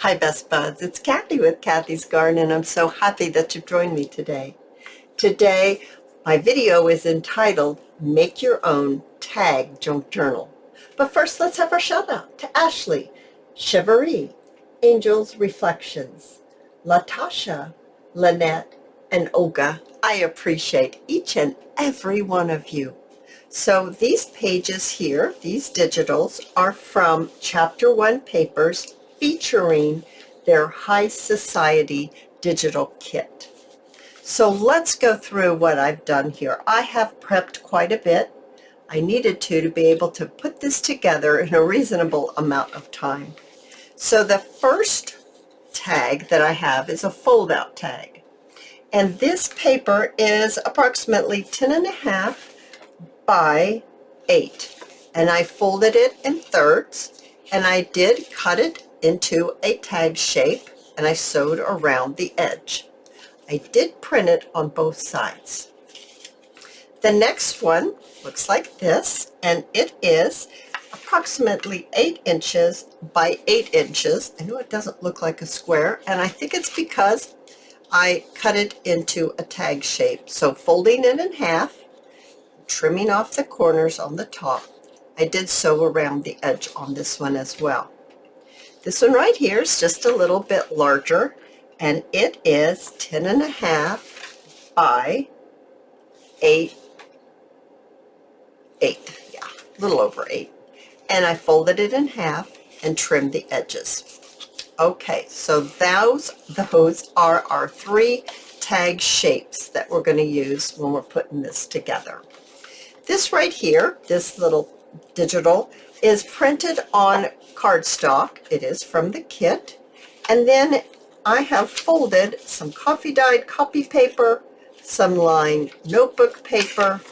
Hi Best Buds, it's Cathy with Cathy's Garden and I'm so happy that you joined me today. Today my video is entitled Make Your Own Tag Junk Journal. But first let's have our shout out to Ashley, Cheverie, Angel's Reflections, Latasha, Lynette, and Olga. I appreciate each and every one of you. So these pages here, these digitals, are from Chapter 1 papers featuring their High Society digital kit. So let's go through what I've done here. I have prepped quite a bit. I needed to be able to put this together in a reasonable amount of time. So the first tag that I have is a fold-out tag. And this paper is approximately 10.5 by 8. And I folded it in thirds, and I did cut it into a tag shape, and I sewed around the edge. I did print it on both sides. The next one looks like this, and it is approximately 8 inches by 8 inches. I know it doesn't look like a square, and I think it's because I cut it into a tag shape. So folding it in half, trimming off the corners on the top, I did sew around the edge on this one as well. This one right here is just a little bit larger, and it is 10.5 by 8, yeah, a little over 8. And I folded it in half and trimmed the edges. Okay, so those are our 3 tag shapes that we're going to use when we're putting this together. This right here, this little digital, is printed on cardstock. It is from the kit. And then I have folded some coffee dyed copy paper, some lined notebook paper,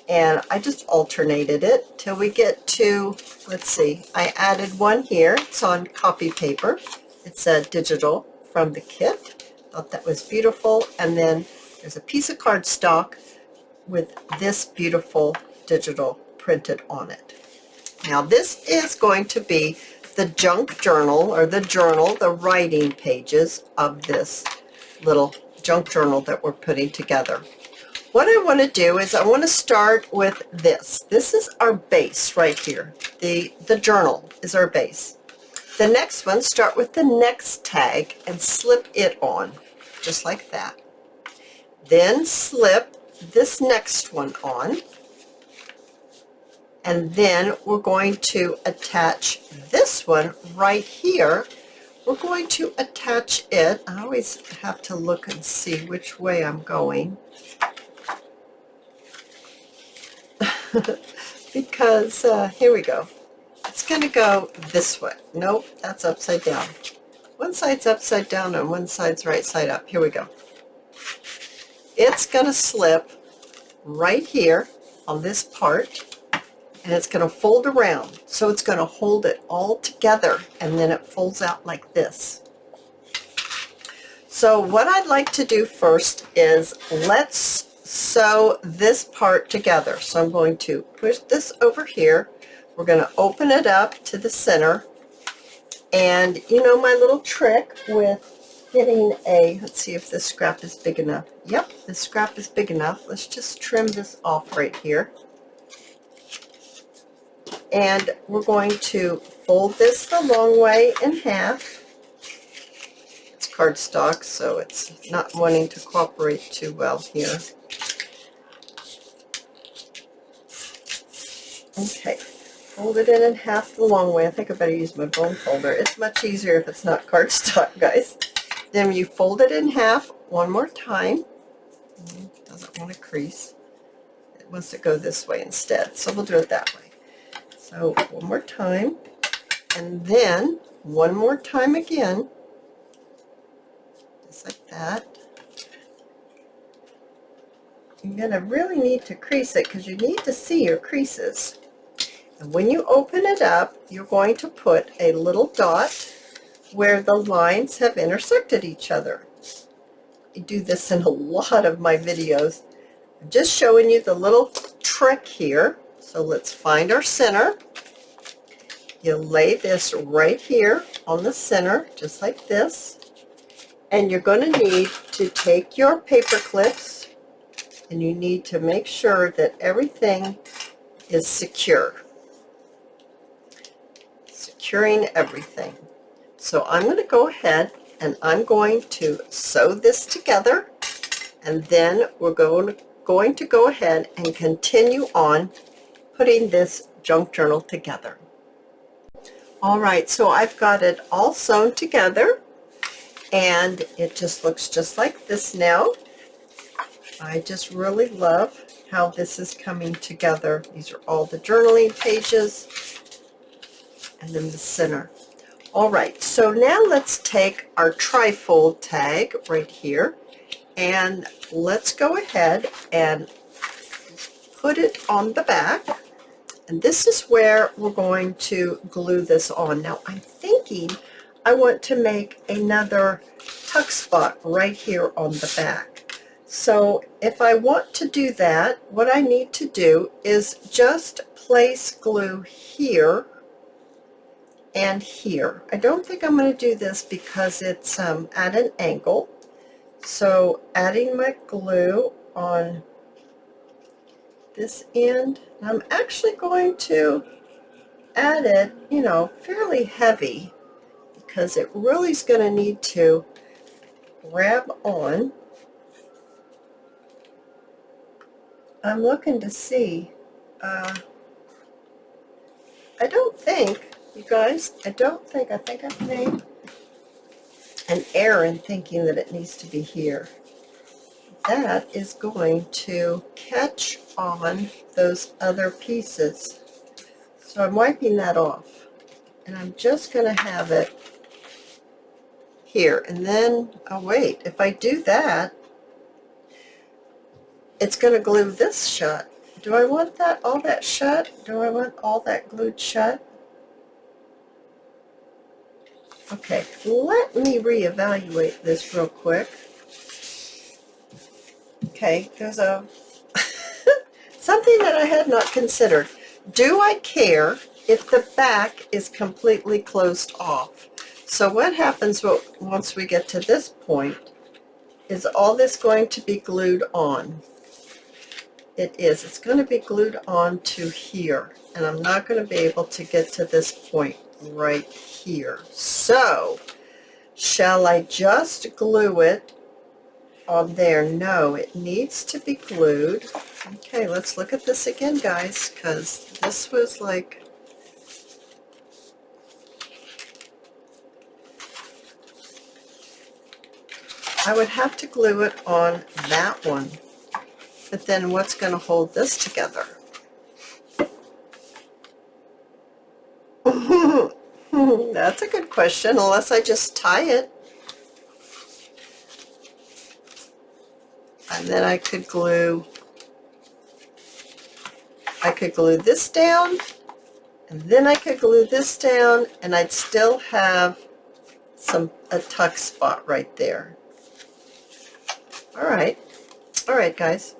and I just alternated it till we get to, let's see, I added one here. It's on copy paper. It's a digital from the kit. Thought that was beautiful. And then there's a piece of cardstock with this beautiful digital printed on it. Now this is going to be the junk journal, or the writing pages of this little junk journal that we're putting together. What I want to do is I want to start with this. This is our base right here. The journal is our base. The next one, start with the next tag and slip it on, just like that. Then slip this next one on, and then we're going to attach this one right here. We're going to attach it. I always have to look and see which way I'm going because here we go. It's going to go this way. Nope, that's upside down. One side's upside down and one side's right side up. Here we go. It's going to slip right here on this part, and it's going to fold around. So it's going to hold it all together, and then it folds out like this. So what I'd like to do first is let's sew this part together. So I'm going to push this over here. We're going to open it up to the center, and you know my little trick with getting a, let's see if this scrap is big enough. Yep, this scrap is big enough. Let's just trim this off right here. And we're going to fold this the long way in half. It's cardstock, so it's not wanting to cooperate too well here. Okay, fold it in half the long way. I think I better use my bone folder. It's much easier if it's not cardstock, guys. Then you fold it in half one more time. It doesn't want to crease. It wants to go this way instead, so we'll do it that way. So one more time, and then one more time again, just like that. You're going to really need to crease it because you need to see your creases. And when you open it up, you're going to put a little dot where the lines have intersected each other. I do this in a lot of my videos. I'm just showing you the little trick here. So let's find our center, You lay this right here on the center, just like this. And you're going to need to take your paper clips, and you need to make sure that everything is secure. Securing everything. So I'm going to go ahead and I'm going to sew this together, and then we're going to go ahead and continue on putting this junk journal together. All right, so I've got it all sewn together, and it just looks just like this now. I just really love how this is coming together. These are all the journaling pages, and then the center. All right, so now let's take our trifold tag right here, and let's go ahead and put it on the back. And this is where we're going to glue this on. Now I'm thinking I want to make another tuck spot right here on the back. So if I want to do that, what I need to do is just place glue here and here. I don't think I'm going to do this because it's at an angle. So adding my glue on this end, I'm actually going to add it, you know, fairly heavy, because it really is going to need to grab on. I'm looking to see, I don't think, you guys, I think I've made an error in thinking that it needs to be here. That is going to catch on those other pieces. So I'm wiping that off, and I'm just going to have it here. And then, oh wait, if I do that, it's going to glue this shut. Do I want that, all that shut? Do I want all that glued shut? Okay, let me reevaluate this real quick. Okay, there's a something that I had not considered. Do I care if the back is completely closed off? So what happens once we get to this point is all this going to be glued on. It is. It's going to be glued on to here, and I'm not going to be able to get to this point right here. So shall I just glue it on there? No, it needs to be glued. Okay, let's look at this again, guys, because this was like, I would have to glue it on that one, but then what's going to hold this together? That's a good question, unless I just tie it. And then I could glue this down, and then I could glue this down, and I'd still have a tuck spot right there. All right, guys.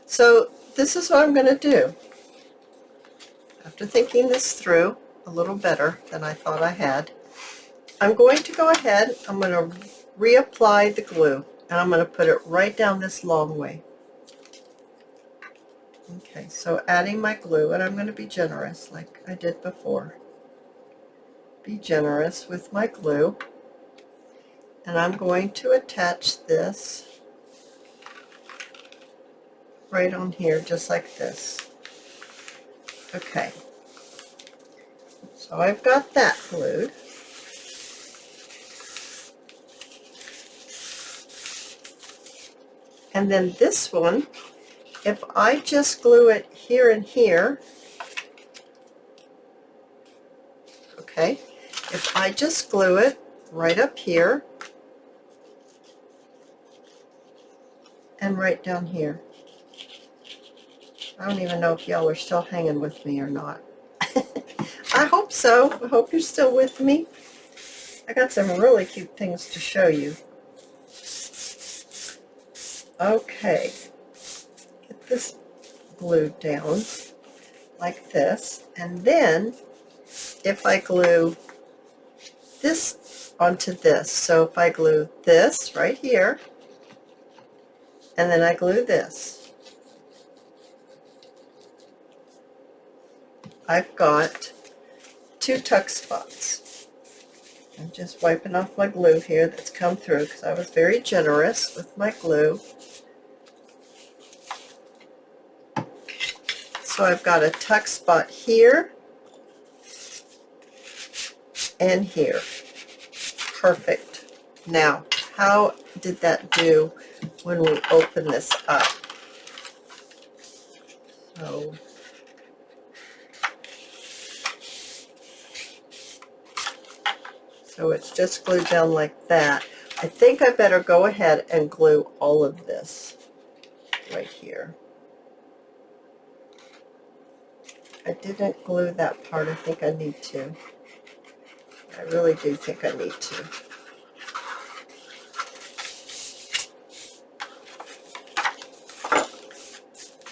So this is what I'm going to do. After thinking this through a little better than I thought I had, I'm going to go ahead, I'm going to reapply the glue, and I'm going to put it right down this long way. Okay, so adding my glue, and I'm going to be generous like I did before. Be generous with my glue, and I'm going to attach this right on here, just like this. Okay, so I've got that glued. And then this one, if I just glue it here and here, okay, if I just glue it right up here and right down here. I don't even know if y'all are still hanging with me or not. I hope so. I hope you're still with me. I got some really cute things to show you. Okay, get this glued down like this, and then if I glue this onto this. So if I glue this right here, and then I glue this, I've got 2 tuck spots. I'm just wiping off my glue here that's come through because I was very generous with my glue. So I've got a tuck spot here and here. Perfect. Now, how did that do when we open this up? So it's just glued down like that. I think I better go ahead and glue all of this right here. I didn't glue that part. I think I need to. I really do think I need to.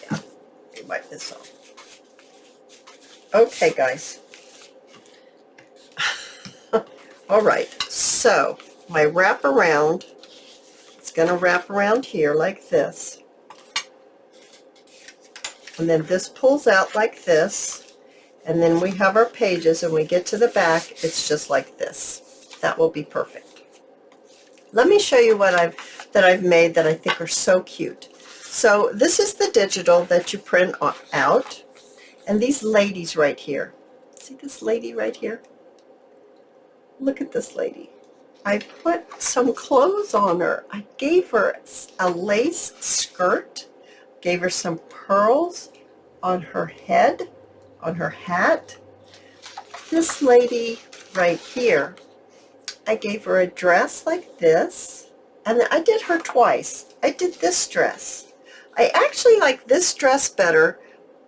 Yeah, let me wipe this off. Okay, guys. All right, so my wraparound, it's going to wrap around here like this. And then this pulls out like this. And then we have our pages, and we get to the back, it's just like this. That will be perfect. Let me show you what I've made that I think are so cute. So this is the digital that you print out. And these ladies right here. See this lady right here? Look at this lady. I put some clothes on her. I gave her a lace skirt, gave her some pearls on her head, on her hat. This lady right here, I gave her a dress like this, and I did her twice. I did this dress. I actually like this dress better,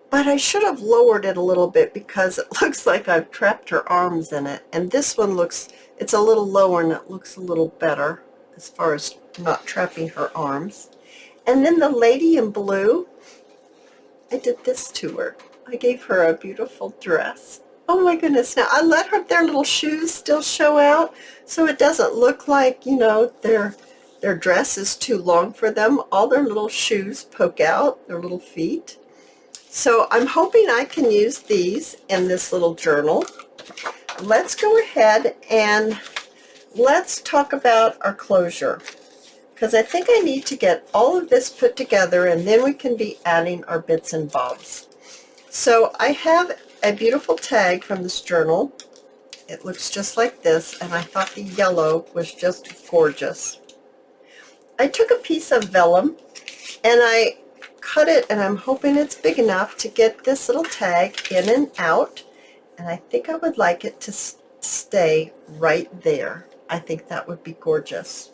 but I should have lowered it a little bit because it looks like I've trapped her arms in it. And this one looks, it's a little lower and it looks a little better as far as not trapping her arms. And then the lady in blue, I did this to her. I gave her a beautiful dress. Oh my goodness, now I let their little shoes still show out so it doesn't look like, you know, their dress is too long for them. All their little shoes poke out, their little feet. So I'm hoping I can use these in this little journal. Let's go ahead and let's talk about our closure, because I think I need to get all of this put together and then we can be adding our bits and bobs. So I have a beautiful tag from this journal. It looks just like this, and I thought the yellow was just gorgeous. I took a piece of vellum and I cut it, and I'm hoping it's big enough to get this little tag in and out, and I think I would like it to stay right there. I think that would be gorgeous.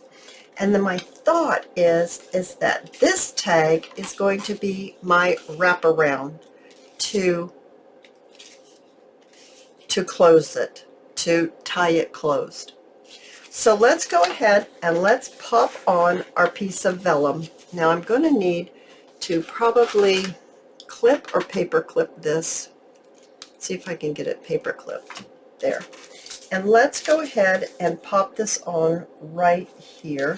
And then my thought is that this tag is going to be my wraparound to close it, to tie it closed. So let's go ahead and let's pop on our piece of vellum. Now I'm going to need to probably clip or paper clip this. See if I can get it paper clipped. There. And let's go ahead and pop this on right here.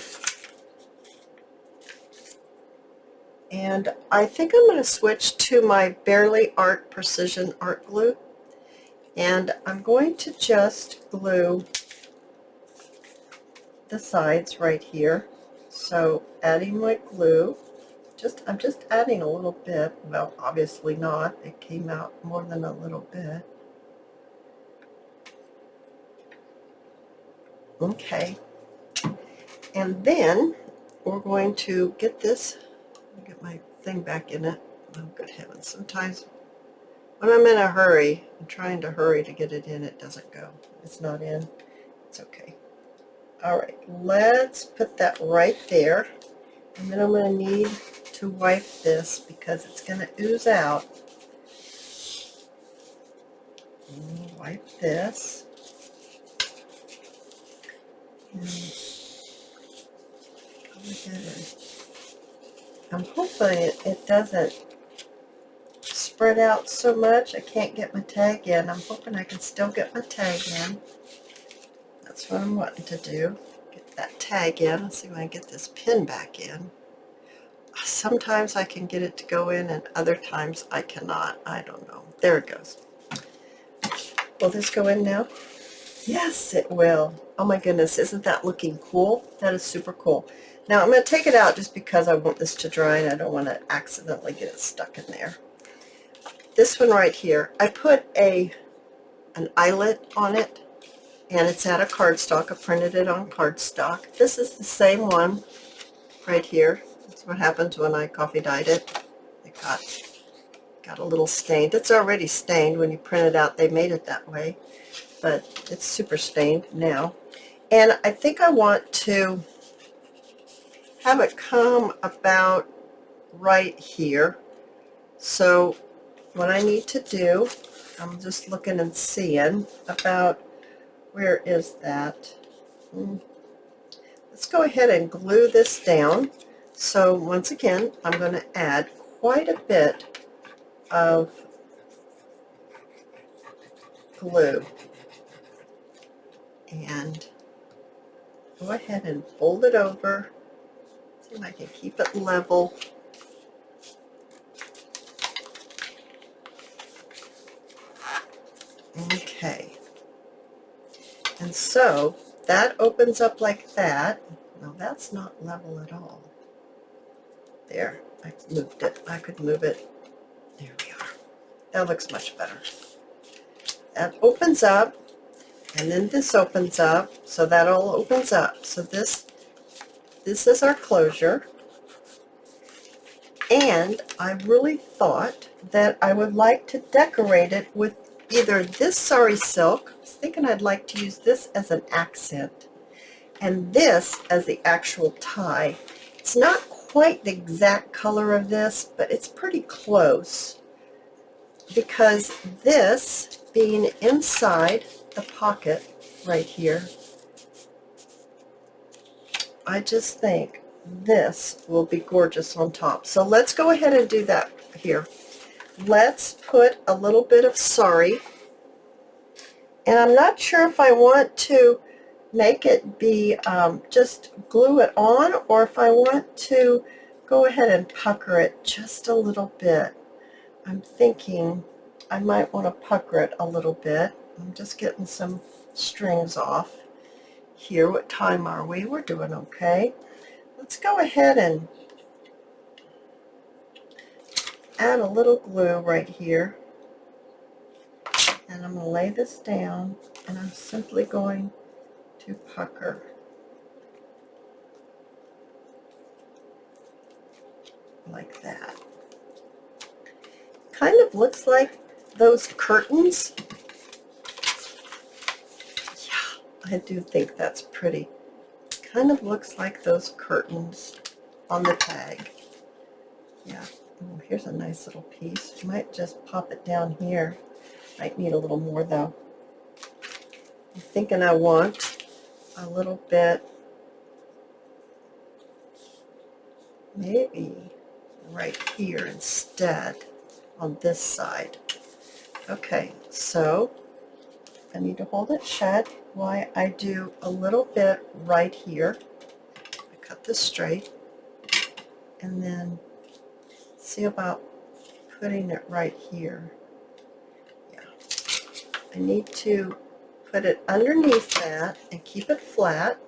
And I think I'm going to switch to my Barely Art Precision Art Glue. And I'm going to just glue the sides right here. So adding my glue. I'm just adding a little bit. Well, obviously not. It came out more than a little bit. Okay. And then we're going to get this, let me get my thing back in it. Oh, good heavens. Sometimes when I'm in a hurry, I'm trying to hurry to get it in, it doesn't go. It's not in. It's okay. All right. Let's put that right there. And then I'm going to need to wipe this because it's going to ooze out. Wipe this. And go ahead and I'm hoping it doesn't spread out so much I can't get my tag in. I'm hoping I can still get my tag in. That's what I'm wanting to do. Get that tag in. Let's see if I can get this pin back in. Sometimes I can get it to go in and other times I cannot. I don't know. There it goes. Will this go in now? Yes, it will. Oh my goodness, isn't that looking cool? That is super cool. Now I'm going to take it out just because I want this to dry and I don't want to accidentally get it stuck in there. This one right here, I put an eyelet on it, and it's out of cardstock. I printed it on cardstock. This is the same one right here. That's what happens when I coffee dyed it. It got a little stained. It's already stained. When you print it out, they made it that way, but it's super stained now. And I think I want to have it come about right here. So what I need to do, I'm just looking and seeing about where is that. Let's go ahead and glue this down. So once again, I'm going to add quite a bit of glue and go ahead and fold it over. See if I can keep it level. Okay. And so that opens up like that. Now that's not level at all. There, I moved it. I could move it. There we are. That looks much better. That opens up, and then this opens up, so that all opens up. So this is our closure. And I really thought that I would like to decorate it with either this sari silk. I was thinking I'd like to use this as an accent, and this as the actual tie. It's not quite the exact color of this, but it's pretty close, because this being inside the pocket right here, I just think this will be gorgeous on top. So let's go ahead and do that here. Let's put a little bit of sari, and I'm not sure if I want to make it be just glue it on, or if I want to go ahead and pucker it just a little bit. I'm thinking I might want to pucker it a little bit. I'm just getting some strings off here. What time are we? We're doing okay. Let's go ahead and add a little glue right here. And I'm going to lay this down, and I'm simply going to pucker. Like that. Kind of looks like those curtains. Yeah, I do think that's pretty. Kind of looks like those curtains on the tag. Yeah. Oh, here's a nice little piece. Might just pop it down here. Might need a little more though. I'm thinking I want a little bit, maybe right here instead on this side. Okay, so I need to hold it shut while I do a little bit right here. I cut this straight, and then see about putting it right here. Yeah, I need to put it underneath that and keep it flat,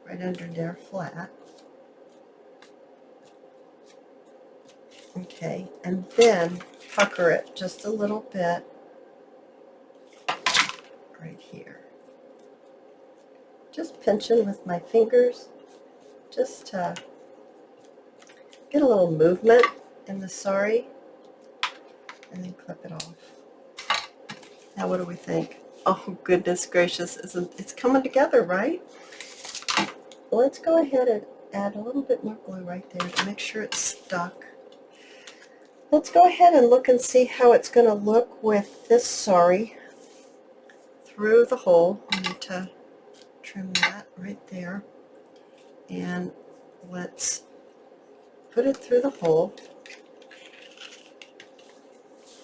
right under there, flat. Okay, and then pucker it just a little bit right here. Just pinching with my fingers, just to get a little movement in the sari, and then clip it off. Now what do we think? Oh goodness gracious, it's coming together, right? Let's go ahead and add a little bit more glue right there to make sure it's stuck. Let's go ahead and look and see how it's going to look with this sari through the hole. I need to trim that right there. And let's put it through the hole.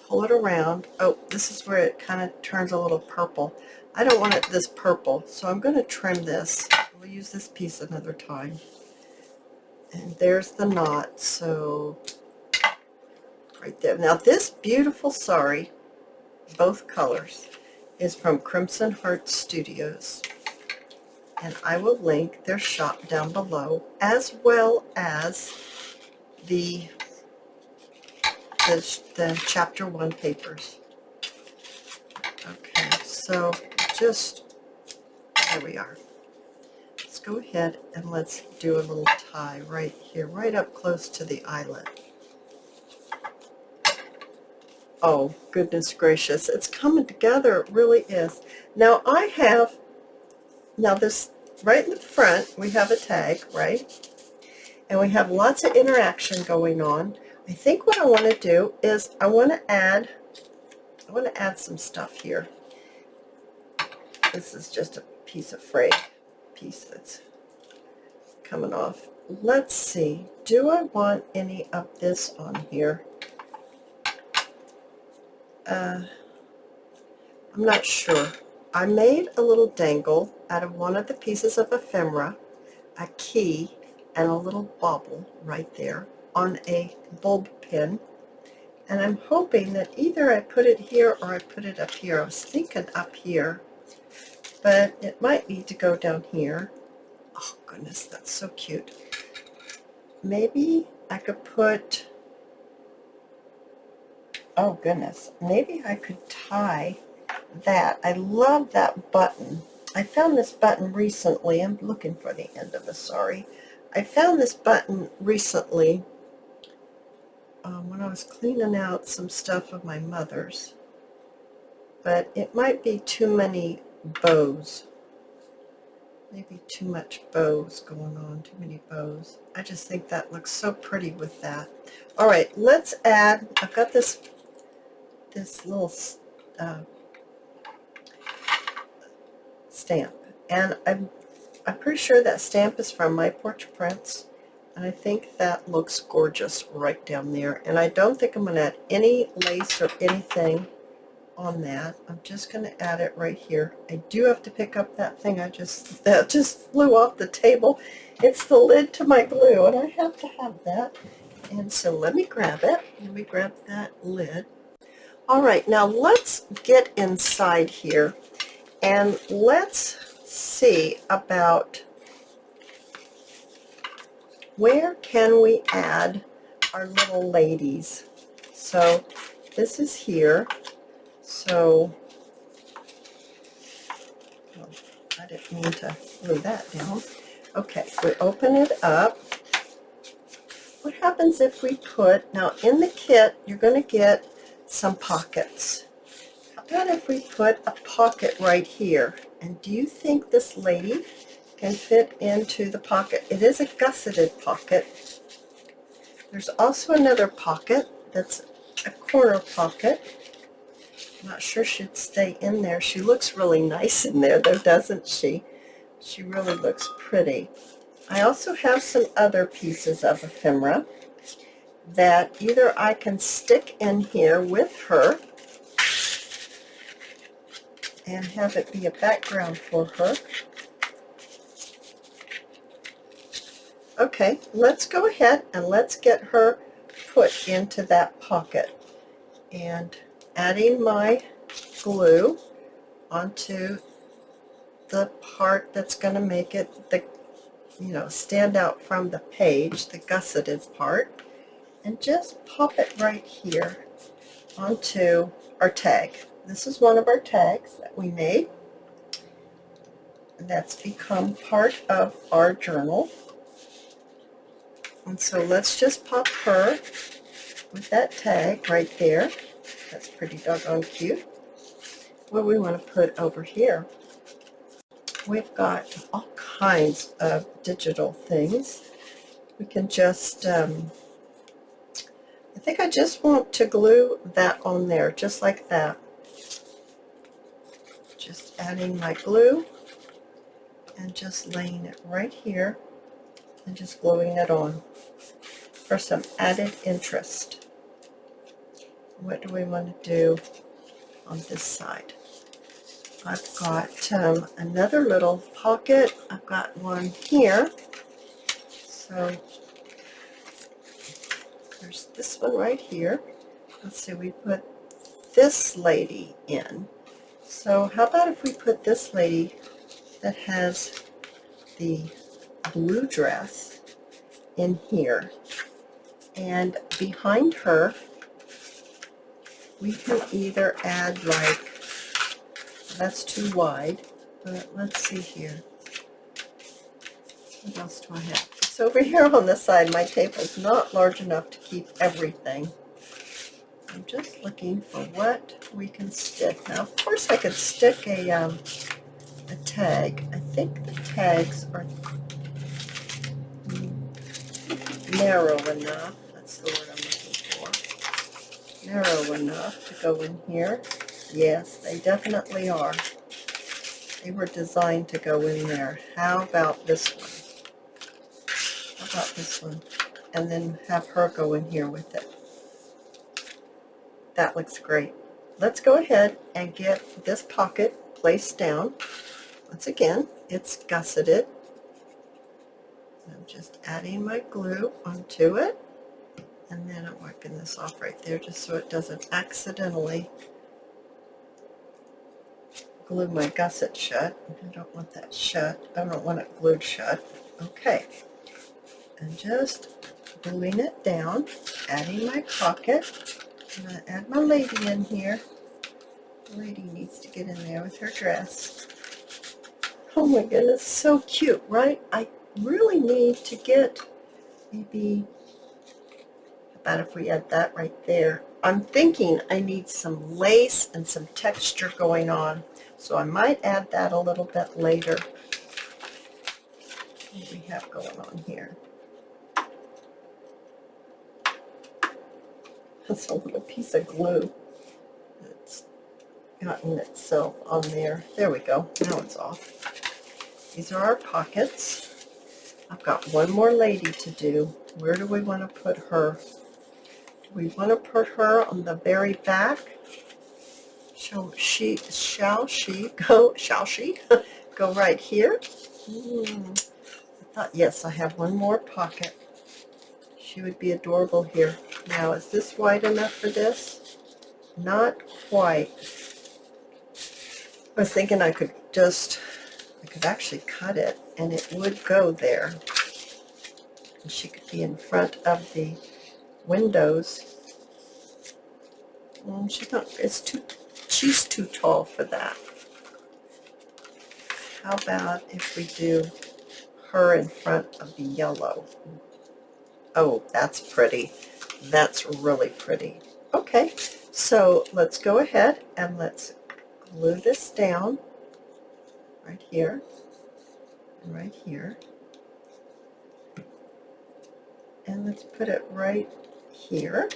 pull it around. Oh, this is where it kind of turns a little purple. I don't want it this purple, so I'm going to trim this. We'll use this piece another time. And there's the knot, so right there. Now this beautiful sari, both colors, is from Crimson Heart Studios. And I will link their shop down below, as well as the chapter 1 papers. Okay, so just, there we are. Let's go ahead and let's do a little tie right here, right up close to the eyelet. Oh, goodness gracious, it's coming together, it really is. Now now this, right in the front, we have a tag, right? And we have lots of interaction going on. I think what I want to do is I want to add some stuff here. This is just a piece of frayed piece that's coming off. Let's see, do I want any of this on here? I'm not sure. I made a little dangle out of one of the pieces of ephemera, a key, and a little bauble right there on a bulb pin. And I'm hoping that either I put it here or I put it up here. I was thinking up here, but it might need to go down here. Oh goodness, that's so cute. Maybe I could put, oh goodness, maybe I could tie that. I love that button. I found this button recently. I'm looking for the end of the sari. I found this button recently when I was cleaning out some stuff of my mother's, but it might be too many bows. Maybe too much bows going on, too many bows. I just think that looks so pretty with that. All right, let's add, I've got this little stamp, and I'm pretty sure that stamp is from My Porch Prints, and I think that looks gorgeous right down there. And I don't think I'm going to add any lace or anything on that. I'm just going to add it right here. I do have to pick up that thing that just flew off the table. It's the lid to my glue, and I have to have that. And so let me grab it. Let me grab that lid. All right, now let's get inside here and let's see about where can we add our little ladies. So this is here. So, oh, I didn't mean to glue that down. Okay, we open it up. What happens if we put, now in the kit, you're going to get some pockets. How about if we put a pocket right here? And do you think this lady can fit into the pocket? It is a gusseted pocket. There's also another pocket that's a corner pocket. I'm not sure she'd stay in there. She looks really nice in there though, doesn't she? She really looks pretty. I also have some other pieces of ephemera that either I can stick in here with her and have it be a background for her. Okay, let's go ahead and let's get her put into that pocket. And adding my glue onto the part that's going to make it stand out from the page, the gusseted part, and just pop it right here onto our tag. This is one of our tags that we made, and that's become part of our journal. And so let's just pop her with that tag right there. That's pretty doggone cute. What we want to put over here, we've got all kinds of digital things. We can just, I think I just want to glue that on there, just like that. Just adding my glue and just laying it right here and just gluing it on for some added interest. What do we want to do on this side? I've got another little pocket. I've got one here. So there's this one right here. Let's see, we put this lady in. So how about if we put this lady that has the blue dress in here, and behind her we can either add, like, that's too wide, but let's see here. What else do I have? It's over here on the side. My table's not large enough to keep everything. I'm just looking for what we can stick. Now, of course, I could stick a tag. I think the tags are narrow enough. That's the word I'm looking for. Narrow enough to go in here. Yes, they definitely are. They were designed to go in there. How about this one? How about this one? And then have her go in here with it. That looks great. Let's go ahead and get this pocket placed down. Once again, it's gusseted. I'm just adding my glue onto it, and then I'm wiping this off right there just so it doesn't accidentally glue my gusset shut. I don't want that shut. I don't want it glued shut. Okay. And just gluing it down, adding my pocket. I'm going to add my lady in here. The lady needs to get in there with her dress. Oh my goodness, so cute, right? I really need to get maybe, how about if we add that right there? I'm thinking I need some lace and some texture going on, so I might add that a little bit later. What do we have going on here? That's a little piece of glue that's gotten itself on there. There we go. Now it's off. These are our pockets. I've got one more lady to do. Where do we want to put her? Do we want to put her on the very back? Shall she go right here? I thought, yes, I have one more pocket. She would be adorable here. Now, is this wide enough for this? Not quite. I was thinking I could actually cut it and it would go there. And she could be in front of the windows. She's too tall for that. How about if we do her in front of the yellow? Oh, that's pretty. That's really pretty. Okay, so let's go ahead and let's glue this down right here and right here. And let's put it right here.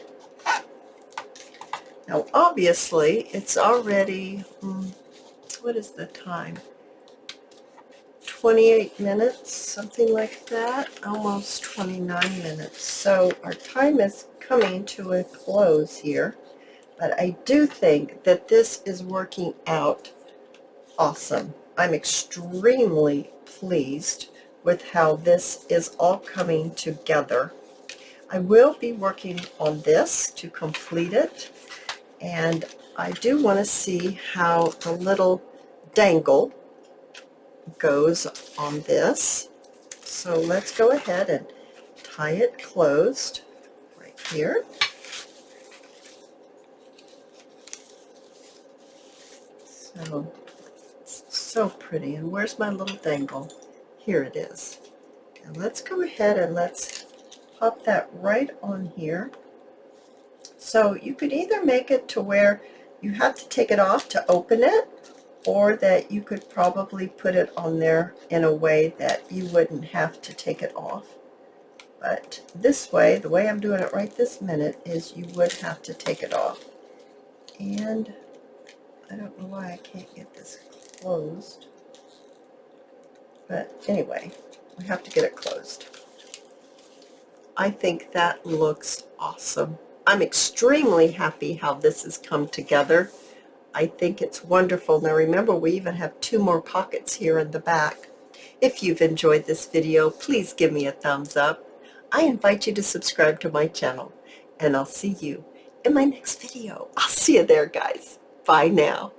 Now, obviously, it's already, what is the time? 28 minutes, something like that, almost 29 minutes. So our time is coming to a close here, but I do think that this is working out awesome. I'm extremely pleased with how this is all coming together. I will be working on this to complete it, and I do want to see how the little dangle goes on this. So let's go ahead and tie it closed right here. So it's so pretty. And where's my little dangle? Here it is. And let's go ahead and let's pop that right on here. So you could either make it to where you have to take it off to open it, or that you could probably put it on there in a way that you wouldn't have to take it off. But this way, the way I'm doing it right this minute, is you would have to take it off. And I don't know why I can't get this closed. But anyway, we have to get it closed. I think that looks awesome. I'm extremely happy how this has come together. I think it's wonderful. Now remember, we even have 2 more pockets here in the back. If you've enjoyed this video, please give me a thumbs up. I invite you to subscribe to my channel, and I'll see you in my next video. I'll see you there, guys. Bye now.